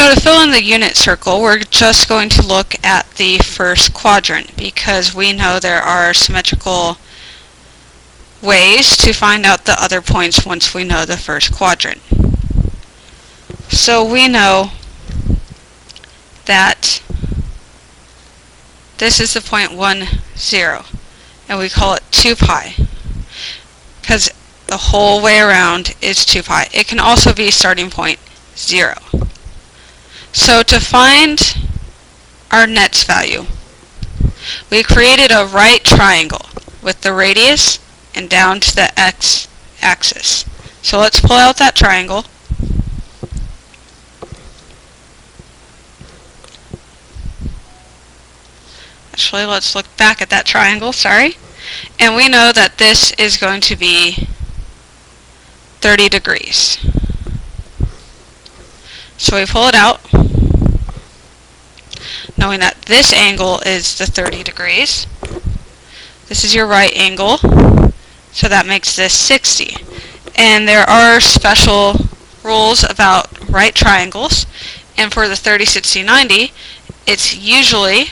So to fill in the unit circle, we're just going to look at the first quadrant because we know there are symmetrical ways to find out the other points once we know the first quadrant. So we know that this is the point 1, 0, and we call it 2 pi because the whole way around is 2 pi. It can also be starting point 0. So to find our next value, we created a right triangle with the radius and down to the x-axis. So let's pull out that triangle. Actually, let's look back at that triangle, sorry. And we know that this is going to be 30 degrees. So we pull it out, knowing that this angle is the 30 degrees. This is your right angle, so that makes this 60. And there are special rules about right triangles, and for the 30, 60, 90, it's usually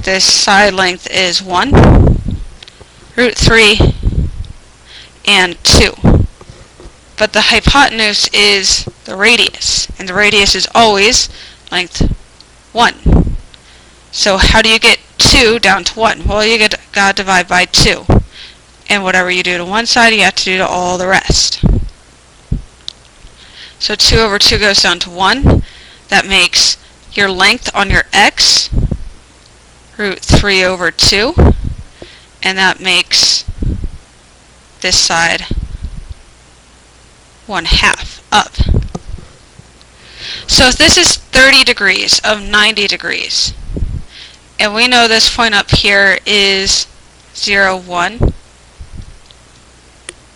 this side length is 1, root 3, and 2. But the hypotenuse is the radius, and the radius is always length 1. So how do you get 2 down to 1? Well, you gotta divide by 2. And whatever you do to one side, you have to do to all the rest. So 2 over 2 goes down to 1. That makes your length on your x root 3 over 2. And that makes this side 1/2 up. So if this is 30 degrees of 90 degrees, and we know this point up here is 0, 1,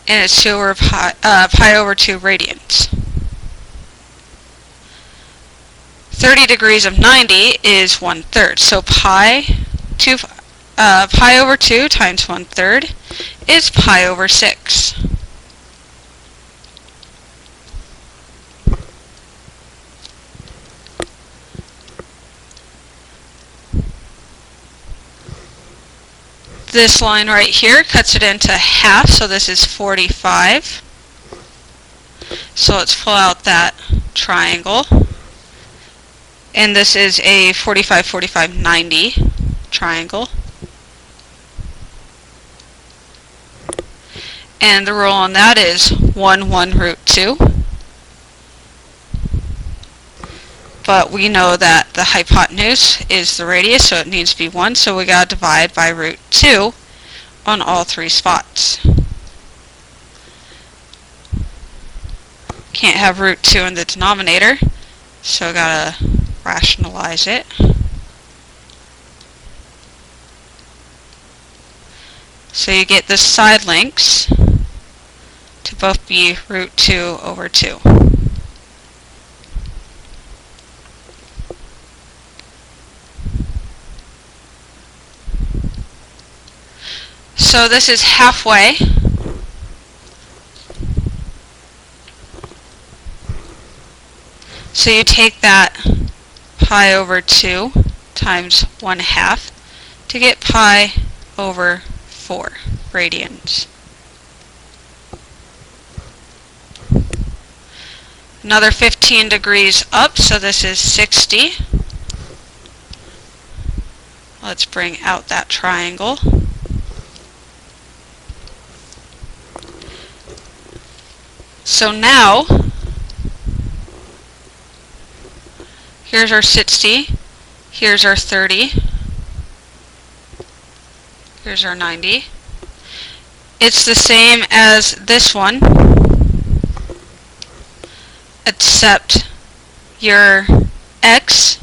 and it's 2 over pi over 2 radians. 30 degrees of 90 is 1/3, so pi over 2 times 1/3 is pi over 6. This line right here cuts it into half, so this is 45. So let's pull out that triangle. And this is a 45, 45, 90 triangle. And the rule on that is 1, 1, root 2. But we know that the hypotenuse is the radius, so it needs to be 1, so we gotta divide by root 2 on all 3 spots. Can't have root 2 in the denominator, so gotta rationalize it. So you get the side lengths to both be root 2 over 2. So this is halfway. So you take that pi over 2 times 1/2 to get pi over 4 radians. Another 15 degrees up, so this is 60. Let's bring out that triangle. So now, here's our 60, here's our 30, here's our 90. It's the same as this one, except your x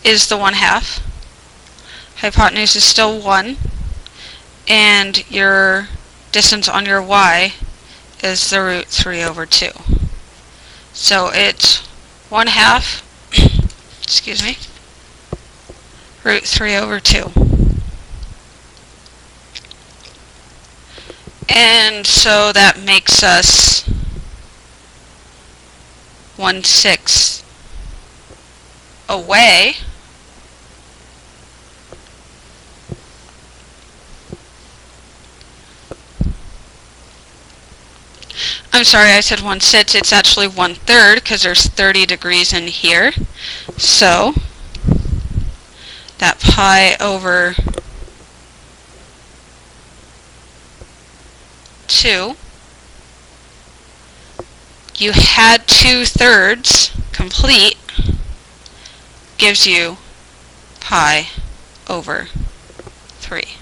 is the 1/2, hypotenuse is still 1, and your distance on your y is the root 3 over 2. So it's 1/2, excuse me, root 3 over 2. And so that makes us 1/6 away, I'm sorry, I said 1/6, it's actually 1/3 because there's 30 degrees in here. So that pi over 2, you had 2/3 complete, gives you pi over 3.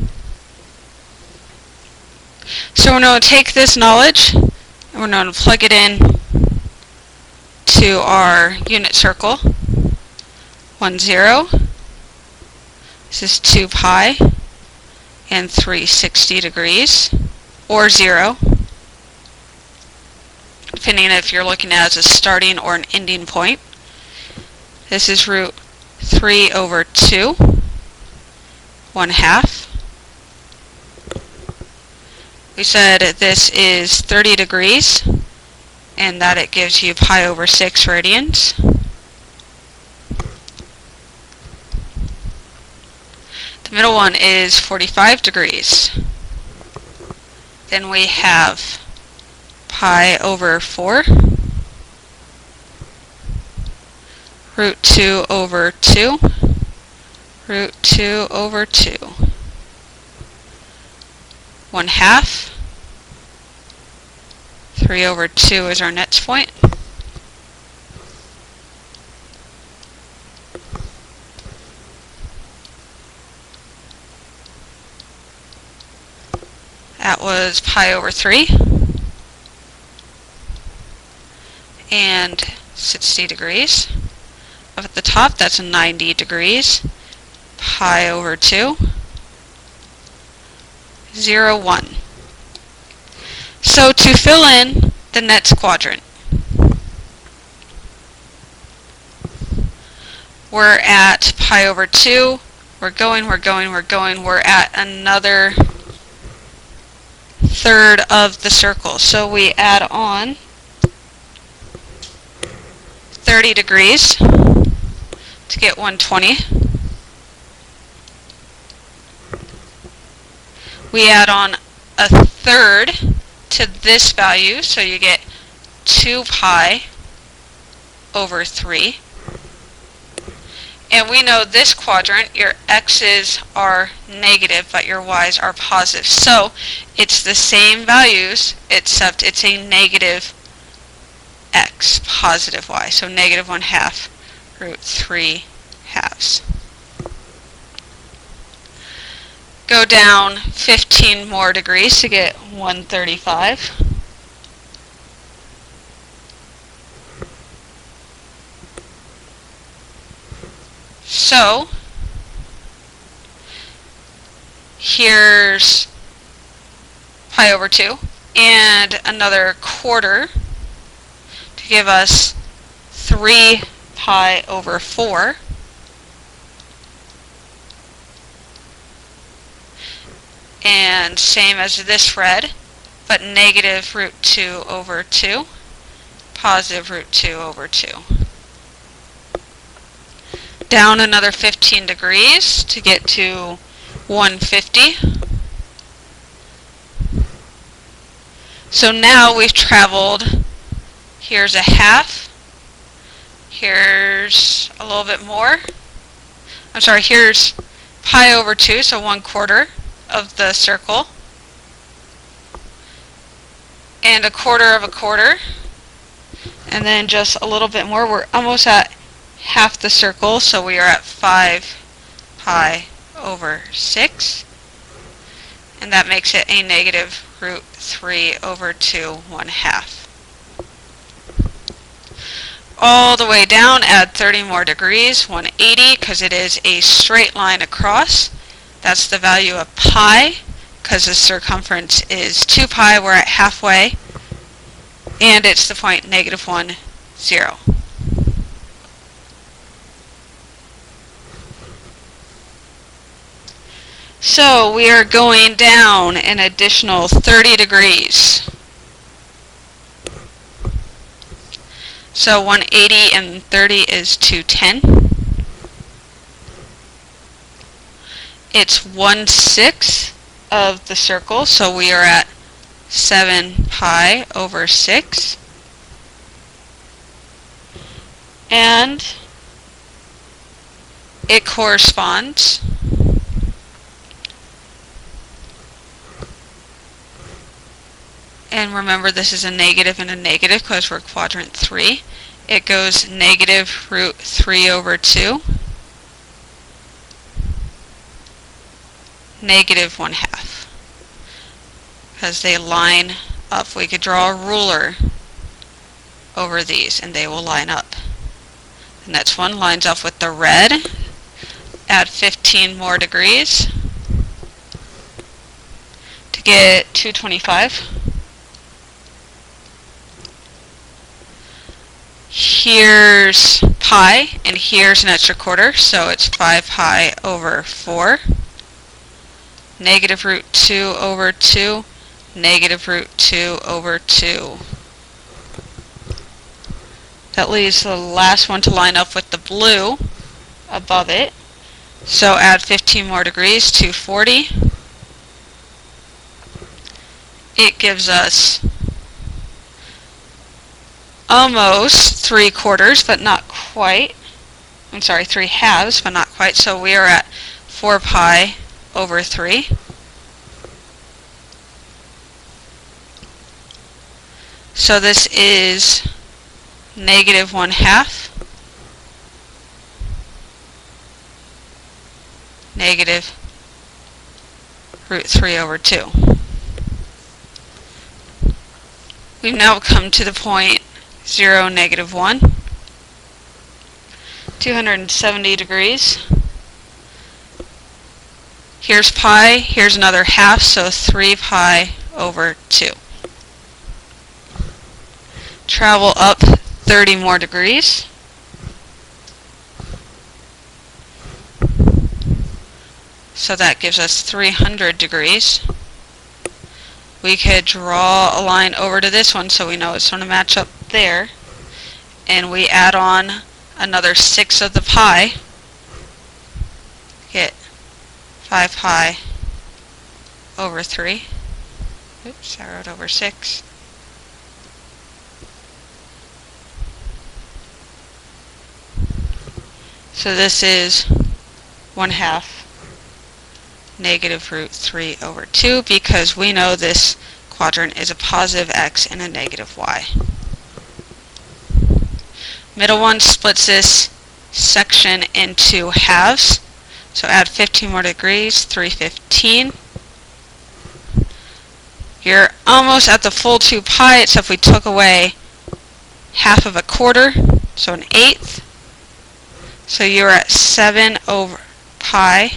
So we're going to take this knowledge and we're going to plug it in to our unit circle. 1, 0. This is 2 pi and 360 degrees, or 0, depending if you're looking at it as a starting or an ending point. This is root 3 over 2, 1/2. We said this is 30 degrees and that it gives you pi over 6 radians. The middle one is 45 degrees. Then we have pi over 4, root 2 over 2, root 2 over 2, 1/2. 3 over 2 is our next point. That was pi over 3. And 60 degrees. Up at the top, that's 90 degrees. Pi over 2. 0, 1. So to fill in the next quadrant, we're at pi over 2. We're going. We're at another third of the circle. So we add on 30 degrees to get 120. We add on a third to this value, so you get 2 pi over 3. And we know this quadrant, your x's are negative, but your y's are positive. So it's the same values, except it's a negative x, positive y. So negative 1/2 root 3 halves. Go down 15 more degrees to get 135. So here's pi over 2 and another quarter to give us 3 pi over 4. And same as this red, but negative root 2 over 2, positive root 2 over 2. Down another 15 degrees to get to 150. So now we've traveled, here's a half, here's a little bit more. I'm sorry, here's pi over 2, so 1/4 of the circle, and a quarter of a quarter, and then just a little bit more. We're almost at half the circle, so we are at 5 pi over 6, and that makes it a negative root 3 over 2, 1/2. All the way down, add 30 more degrees, 180, because it is a straight line across. That's the value of pi, because the circumference is 2 pi, we're at halfway, and it's the point negative 1, 0. So we are going down an additional 30 degrees. So 180 and 30 is 210. It's 1/6 of the circle, so we are at 7 pi over 6. And it corresponds and remember this is a negative and a negative because we're quadrant 3. It goes negative root 3 over 2, negative 1/2. Because they line up. We could draw a ruler over these and they will line up. The next one lines up with the red. Add 15 more degrees to get 225. Here's pi, and here's an extra quarter, so it's 5 pi over 4. Negative root 2 over 2, negative root 2 over 2. That leaves the last one to line up with the blue above it. So add 15 more degrees, 240. It gives us almost 3/4, but not quite. I'm sorry, 3/2, but not quite. So we are at 4 pi over 3. So this is negative 1/2, negative root 3 over 2. We've now come to the point 0, negative 1, 270 degrees. Here's pi, here's another half, so 3 pi over 2. Travel up 30 more degrees. So that gives us 300 degrees. We could draw a line over to this one so we know it's going to match up there. And we add on another 6 of the pi. Get 5 pi over 3. Oops, I wrote over 6. So this is 1/2 negative root 3 over 2 because we know this quadrant is a positive x and a negative y. Middle one splits this section into halves. So add 15 more degrees, 315. You're almost at the full 2 pi, except we took away half of a quarter, so an eighth. So you're at 7 over pi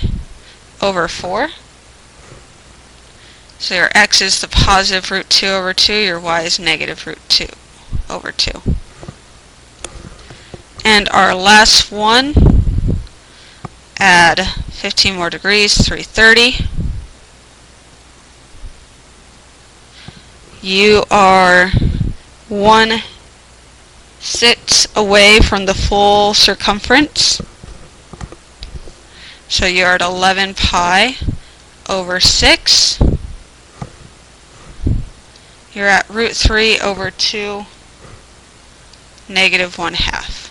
over 4. So your x is the positive root 2 over 2, your y is negative root 2 over 2. And our last one, add 15 more degrees, 330. You are 1/6 away from the full circumference. So you're at 11 pi over 6. You're at root 3 over 2, negative 1/2.